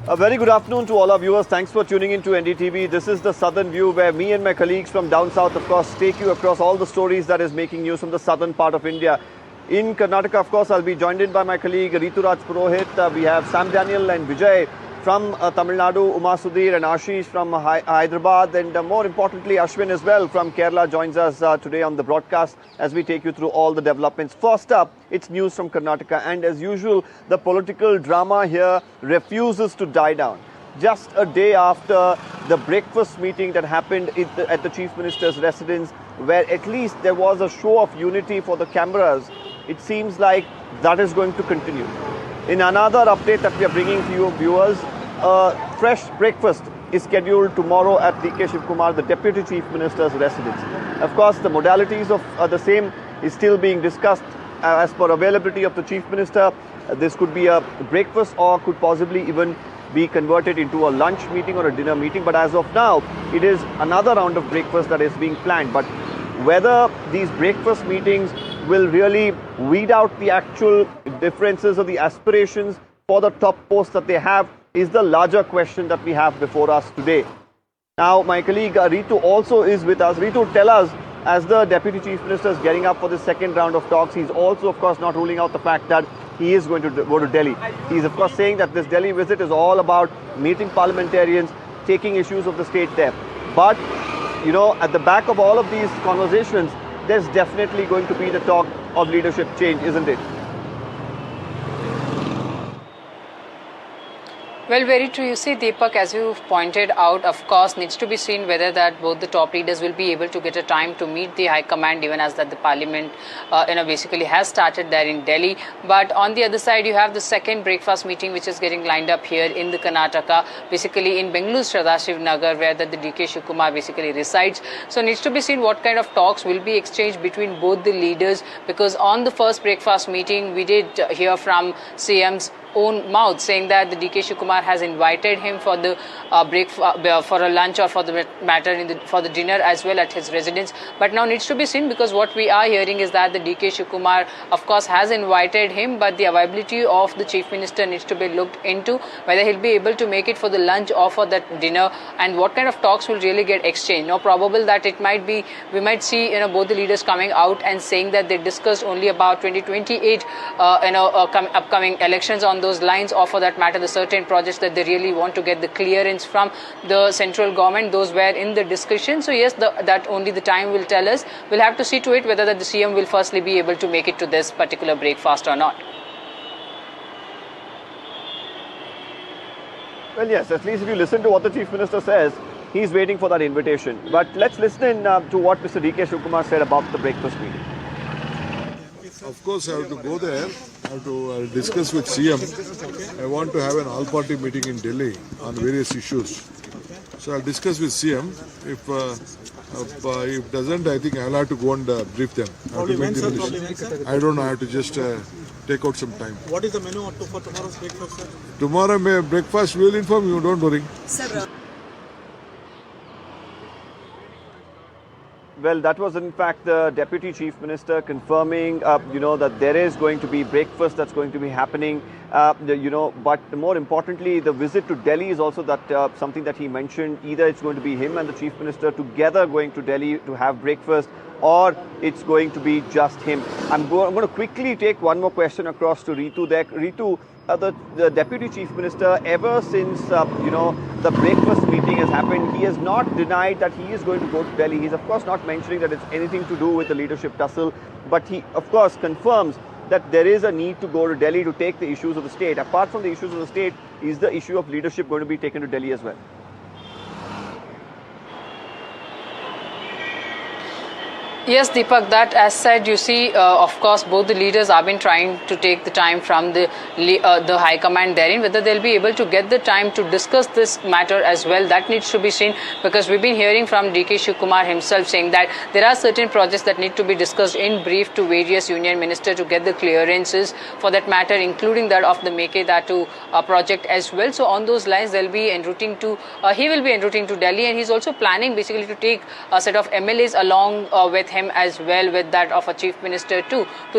A very good afternoon to all our viewers. Thanks for tuning in to NDTV. This is the Southern View, where me and my colleagues from down south, of course, take you across all the stories that is making news from the southern part of India. In Karnataka, of course, I'll be joined in by my colleague Rituraj Purohit. We have Sam Daniel and Vijay from Tamil Nadu, Uma Sudhir and Ashish from Hyderabad, and more importantly, Ashwin as well from Kerala joins us today on the broadcast as we take you through all the developments. First up, it's news from Karnataka, and as usual, the political drama here refuses to die down. Just a day after the breakfast meeting that happened at the Chief Minister's residence, where at least there was a show of unity for the cameras, it seems like that is going to continue. In another update that we are bringing to you viewers, a fresh breakfast is scheduled tomorrow at DK Shivakumar, the Deputy Chief Minister's residence. Of course, the modalities of the same is still being discussed as per availability of the Chief Minister. This could be a breakfast or could possibly even be converted into a lunch meeting or a dinner meeting. But as of now, it is another round of breakfast that is being planned. But whether these breakfast meetings will really weed out the actual differences or the aspirations for the top posts that they have is the larger question that we have before us today. Now, my colleague Ritu also is with us. Ritu, tell us, as the Deputy Chief Minister is getting up for the second round of talks, he's also, of course, not ruling out the fact that he is going to go to Delhi. He's, of course, saying that this Delhi visit is all about meeting parliamentarians, taking issues of the state there. But, you know, at the back of all of these conversations, there's definitely going to be the talk of leadership change, isn't it? Well, very true. You see, Deepak, as you've pointed out, of course, needs to be seen whether that both the top leaders will be able to get a time to meet the High Command, even as that the Parliament, basically has started there in Delhi. But on the other side, you have the second breakfast meeting, which is getting lined up here in the Karnataka, basically in Bengaluru, Sadashiv Nagar, where the DK Shivakumar basically resides. So needs to be seen what kind of talks will be exchanged between both the leaders, because on the first breakfast meeting, we did hear from CM's own mouth saying that the DK Shivakumar has invited him for the for a lunch or for the matter for the dinner as well at his residence. But now needs to be seen, because what we are hearing is that the DK Shivakumar, of course, has invited him, but the availability of the Chief Minister needs to be looked into, whether he'll be able to make it for the lunch or for that dinner, and what kind of talks will really get exchanged. Now, probable that it might be, we might see both the leaders coming out and saying that they discussed only about 2028 upcoming elections on those lines, or for that matter the certain projects that they really want to get the clearance from the central government. Those were in the discussion. So yes, that only the time will tell us. We'll have to see to it whether that the CM will firstly be able to make it to this particular breakfast or not. Well, yes, at least if you listen to what the Chief Minister says, he's waiting for that invitation. But let's listen in to what Mr. DK Shivakumar said about the breakfast meeting. Of course, I have to go there. I have to discuss with CM. I want to have an all-party meeting in Delhi on various issues. So I'll discuss with CM. If doesn't, I think I'll have to go and brief them. I don't know. I have to just take out some time. What is the menu for tomorrow's breakfast, sir? Tomorrow breakfast, we will inform you. Don't worry. Sir. Well, that was in fact the Deputy Chief Minister confirming, that there is going to be breakfast that's going to be happening, but more importantly, the visit to Delhi is also that something that he mentioned. Either it's going to be him and the Chief Minister together going to Delhi to have breakfast, or it's going to be just him. I'm going to quickly take one more question across to Ritu there. Ritu, the Deputy Chief Minister, ever since, the breakfast meeting has happened, he has not denied that he is going to go to Delhi. He's, of course, not mentioning that it's anything to do with the leadership tussle, but he, of course, confirms that there is a need to go to Delhi to take the issues of the state. Apart from the issues of the state, is the issue of leadership going to be taken to Delhi as well? Yes, Deepak, that as said, you see, of course, both the leaders have been trying to take the time from the High Command therein. Whether they'll be able to get the time to discuss this matter as well, that needs to be seen, because we've been hearing from DK Shivakumar himself saying that there are certain projects that need to be discussed in brief to various union ministers to get the clearances for that matter, including that of the Mekedatu project as well. So on those lines, they'll be en routing to, he will be en routing to Delhi, and he's also planning basically to take a set of MLAs along with him as well, with that of a Chief Minister too, to